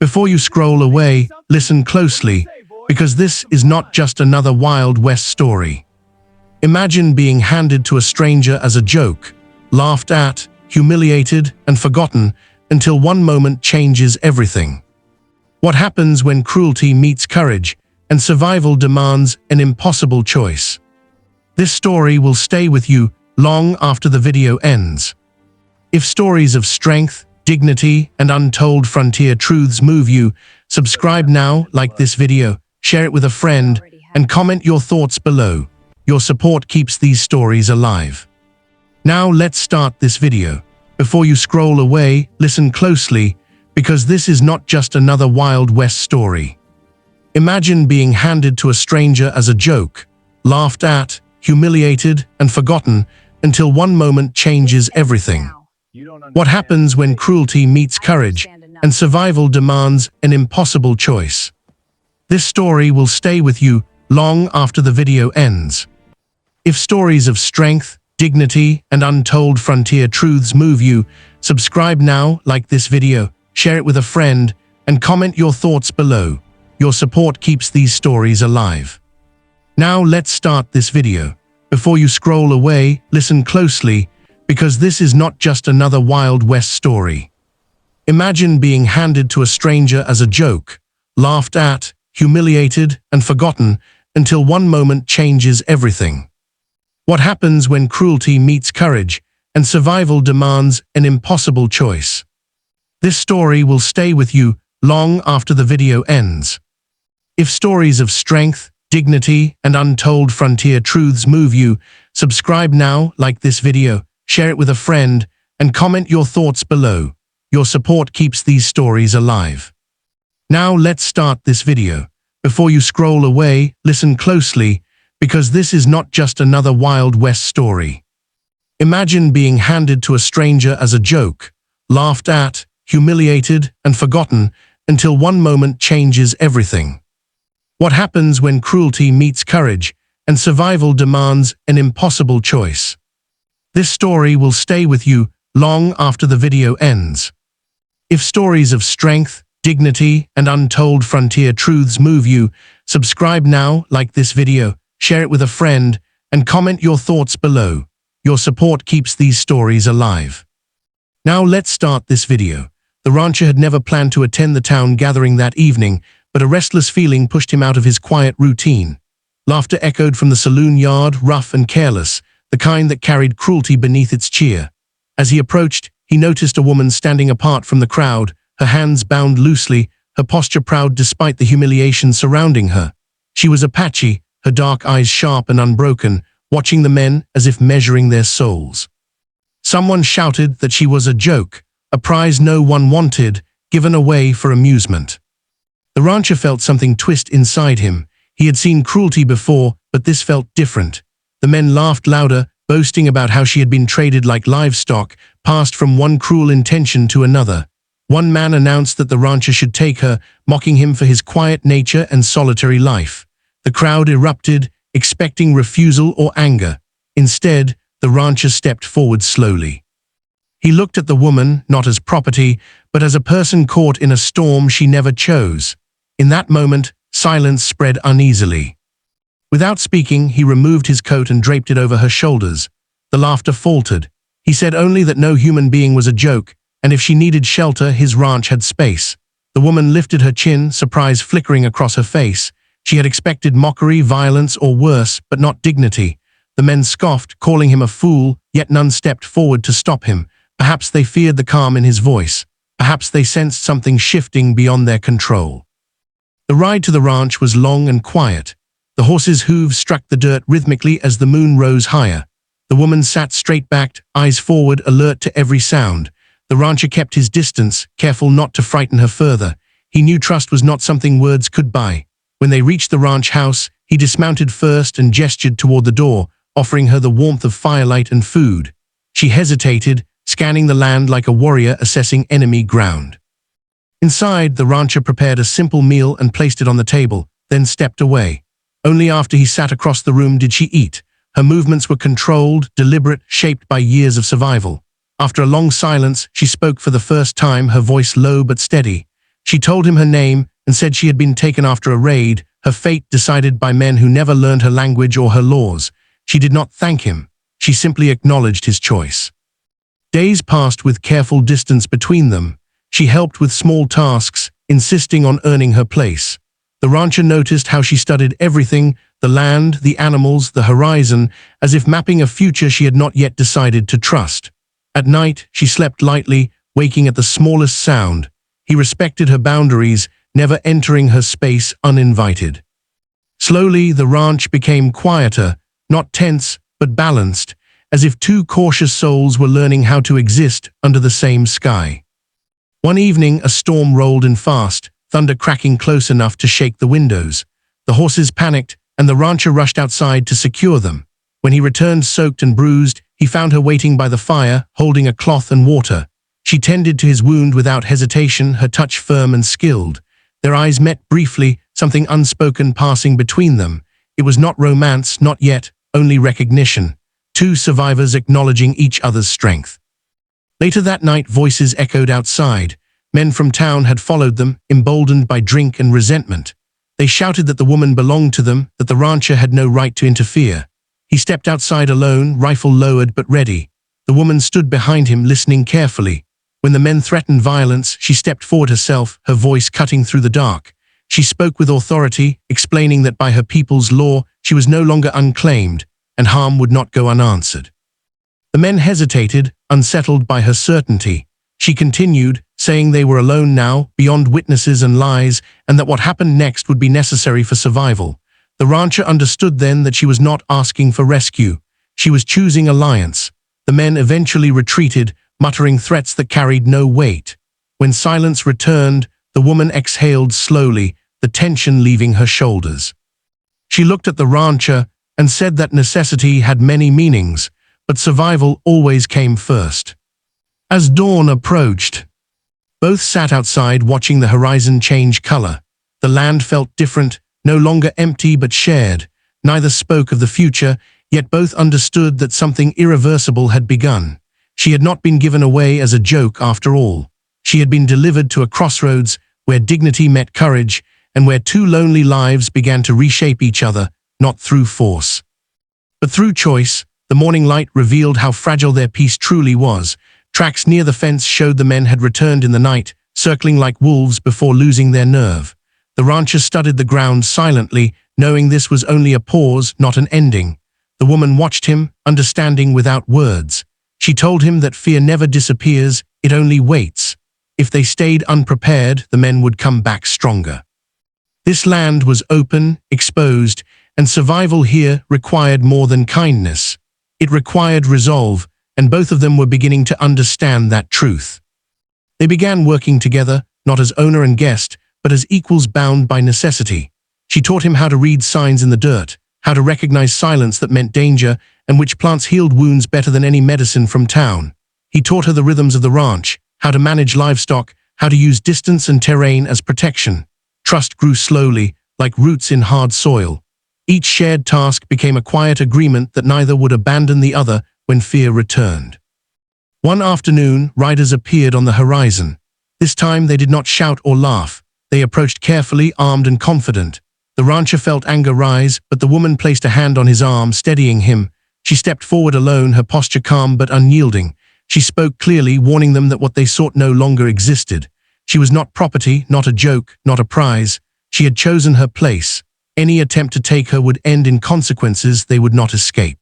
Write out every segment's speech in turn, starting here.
Before you scroll away, listen closely, because this is not just another Wild West story. Imagine being handed to a stranger as a joke, laughed at, humiliated, and forgotten until one moment changes everything. What happens when cruelty meets courage and survival demands an impossible choice? This story will stay with you long after the video ends. If stories of strength, dignity, and untold frontier truths move you, subscribe now, like this video, share it with a friend, and comment your thoughts below. Your support keeps these stories alive. Now let's start this video. Before you scroll away, listen closely, because this is not just another Wild West story. Imagine being handed to a stranger as a joke, laughed at, humiliated, and forgotten until one moment changes everything. What happens when cruelty meets courage and survival demands an impossible choice? This story will stay with you long after the video ends. If stories of strength, dignity, and untold frontier truths move you, subscribe now, like this video, share it with a friend, and comment your thoughts below. Your support keeps these stories alive. Now let's start this video. Before you scroll away, listen closely, because this is not just another Wild West story. Imagine being handed to a stranger as a joke, laughed at, humiliated, and forgotten until one moment changes everything. What happens when cruelty meets courage and survival demands an impossible choice? This story will stay with you long after the video ends. If stories of strength, dignity, and untold frontier truths move you, subscribe now, like this video, share it with a friend, and comment your thoughts below. Your support keeps these stories alive. Now let's start this video. Before you scroll away, listen closely, because this is not just another Wild West story. Imagine being handed to a stranger as a joke, laughed at, humiliated, and forgotten until one moment changes everything. What happens when cruelty meets courage and survival demands an impossible choice? This story will stay with you long after the video ends. If stories of strength, dignity, and untold frontier truths move you, subscribe now, like this video, share it with a friend, and comment your thoughts below. Your support keeps these stories alive. Now let's start this video. The rancher had never planned to attend the town gathering that evening, but a restless feeling pushed him out of his quiet routine. Laughter echoed from the saloon yard, rough and careless, the kind that carried cruelty beneath its cheer. As he approached, he noticed a woman standing apart from the crowd, her hands bound loosely, her posture proud despite the humiliation surrounding her. She was Apache, her dark eyes sharp and unbroken, watching the men as if measuring their souls. Someone shouted that she was a joke, a prize no one wanted, given away for amusement. The rancher felt something twist inside him. He had seen cruelty before, but this felt different. The men laughed louder, boasting about how she had been traded like livestock, passed from one cruel intention to another. One man announced that the rancher should take her, mocking him for his quiet nature and solitary life. The crowd erupted, expecting refusal or anger. Instead, the rancher stepped forward slowly. He looked at the woman, not as property, but as a person caught in a storm she never chose. In that moment, silence spread uneasily. Without speaking, he removed his coat and draped it over her shoulders. The laughter faltered. He said only that no human being was a joke, and if she needed shelter, his ranch had space. The woman lifted her chin, surprise flickering across her face. She had expected mockery, violence, or worse, but not dignity. The men scoffed, calling him a fool, yet none stepped forward to stop him. Perhaps they feared the calm in his voice. Perhaps they sensed something shifting beyond their control. The ride to the ranch was long and quiet. The horses' hooves struck the dirt rhythmically as the moon rose higher. The woman sat straight-backed, eyes forward, alert to every sound. The rancher kept his distance, careful not to frighten her further. He knew trust was not something words could buy. When they reached the ranch house, he dismounted first and gestured toward the door, offering her the warmth of firelight and food. She hesitated, scanning the land like a warrior assessing enemy ground. Inside, the rancher prepared a simple meal and placed it on the table, then stepped away. Only after he sat across the room did she eat. Her movements were controlled, deliberate, shaped by years of survival. After a long silence, she spoke for the first time, her voice low but steady. She told him her name and said she had been taken after a raid, her fate decided by men who never learned her language or her laws. She did not thank him. She simply acknowledged his choice. Days passed with careful distance between them. She helped with small tasks, insisting on earning her place. The rancher noticed how she studied everything, the land, the animals, the horizon, as if mapping a future she had not yet decided to trust. At night, she slept lightly, waking at the smallest sound. He respected her boundaries, never entering her space uninvited. Slowly, the ranch became quieter, not tense, but balanced, as if two cautious souls were learning how to exist under the same sky. One evening, a storm rolled in fast, thunder cracking close enough to shake the windows. The horses panicked, and the rancher rushed outside to secure them. When he returned soaked and bruised, he found her waiting by the fire, holding a cloth and water. She tended to his wound without hesitation, her touch firm and skilled. Their eyes met briefly, something unspoken passing between them. It was not romance, not yet, only recognition. Two survivors acknowledging each other's strength. Later that night, voices echoed outside. Men from town had followed them, emboldened by drink and resentment. They shouted that the woman belonged to them, that the rancher had no right to interfere. He stepped outside alone, rifle lowered but ready. The woman stood behind him, listening carefully. When the men threatened violence, she stepped forward herself, her voice cutting through the dark. She spoke with authority, explaining that by her people's law, she was no longer unclaimed, and harm would not go unanswered. The men hesitated, unsettled by her certainty. She continued, saying they were alone now, beyond witnesses and lies, and that what happened next would be necessary for survival. The rancher understood then that she was not asking for rescue. She was choosing alliance. The men eventually retreated, muttering threats that carried no weight. When silence returned, the woman exhaled slowly, the tension leaving her shoulders. She looked at the rancher and said that necessity had many meanings, but survival always came first. As dawn approached, both sat outside watching the horizon change color. The land felt different, no longer empty but shared. Neither spoke of the future, yet both understood that something irreversible had begun. She had not been given away as a joke after all. She had been delivered to a crossroads where dignity met courage and where two lonely lives began to reshape each other, not through force, but through choice. The morning light revealed how fragile their peace truly was. Tracks near the fence showed the men had returned in the night, circling like wolves before losing their nerve. The rancher studied the ground silently, knowing this was only a pause, not an ending. The woman watched him, understanding without words. She told him that fear never disappears, it only waits. If they stayed unprepared, the men would come back stronger. This land was open, exposed, and survival here required more than kindness. It required resolve, and both of them were beginning to understand that truth. They began working together, not as owner and guest, but as equals bound by necessity. She taught him how to read signs in the dirt, how to recognize silence that meant danger, and which plants healed wounds better than any medicine from town. He taught her the rhythms of the ranch, how to manage livestock, how to use distance and terrain as protection. Trust grew slowly, like roots in hard soil. Each shared task became a quiet agreement that neither would abandon the other when fear returned. One afternoon, riders appeared on the horizon. This time they did not shout or laugh. They approached carefully, armed and confident. The rancher felt anger rise, but the woman placed a hand on his arm, steadying him. She stepped forward alone, her posture calm but unyielding. She spoke clearly, warning them that what they sought no longer existed. She was not property, not a joke, not a prize. She had chosen her place. Any attempt to take her would end in consequences they would not escape.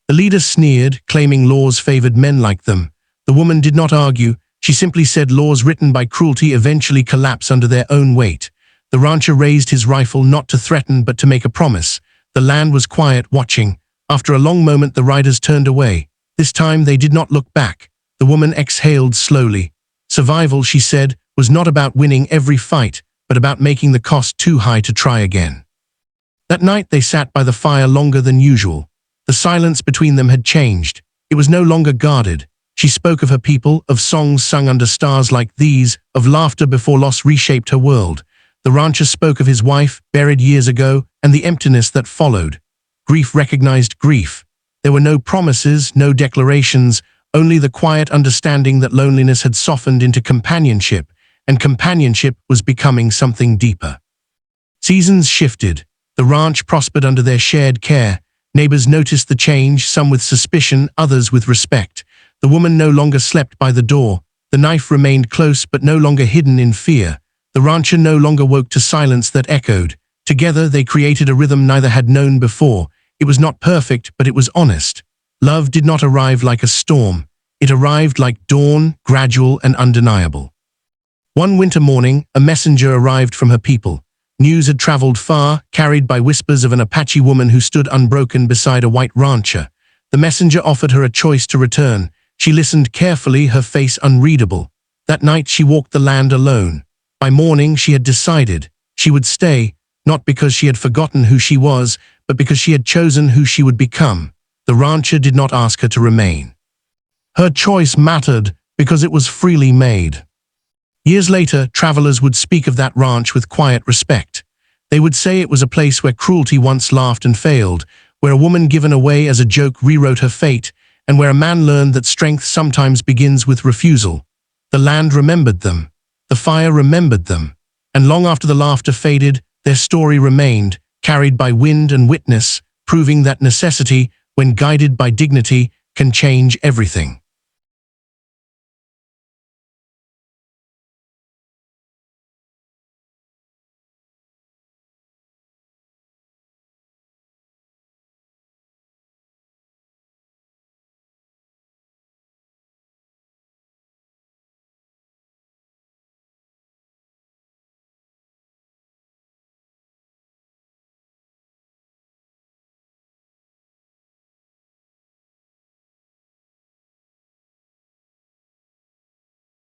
The leader sneered, claiming laws favored men like them. The woman did not argue. She simply said laws written by cruelty eventually collapse under their own weight. The rancher raised his rifle not to threaten but to make a promise. The land was quiet, watching. After a long moment, the riders turned away. This time they did not look back. The woman exhaled slowly. Survival, she said, was not about winning every fight, but about making the cost too high to try again. That night they sat by the fire longer than usual. The silence between them had changed. It was no longer guarded. She spoke of her people, of songs sung under stars like these, of laughter before loss reshaped her world. The rancher spoke of his wife, buried years ago, and the emptiness that followed. Grief recognized grief. There were no promises, no declarations, only the quiet understanding that loneliness had softened into companionship, and companionship was becoming something deeper. Seasons shifted. The ranch prospered under their shared care. Neighbors noticed the change, some with suspicion, others with respect. The woman no longer slept by the door. The knife remained close but no longer hidden in fear. The rancher no longer woke to silence that echoed. Together they created a rhythm neither had known before. It was not perfect, but it was honest. Love did not arrive like a storm. It arrived like dawn, gradual and undeniable. One winter morning, a messenger arrived from her people. News had traveled far, carried by whispers of an Apache woman who stood unbroken beside a white rancher. The messenger offered her a choice to return. She listened carefully, her face unreadable. That night she walked the land alone. By morning she had decided. She would stay, not because she had forgotten who she was, but because she had chosen who she would become. The rancher did not ask her to remain. Her choice mattered because it was freely made. Years later, travelers would speak of that ranch with quiet respect. They would say it was a place where cruelty once laughed and failed, where a woman given away as a joke rewrote her fate, and where a man learned that strength sometimes begins with refusal. The land remembered them. The fire remembered them. And long after the laughter faded, their story remained, carried by wind and witness, proving that necessity, when guided by dignity, can change everything.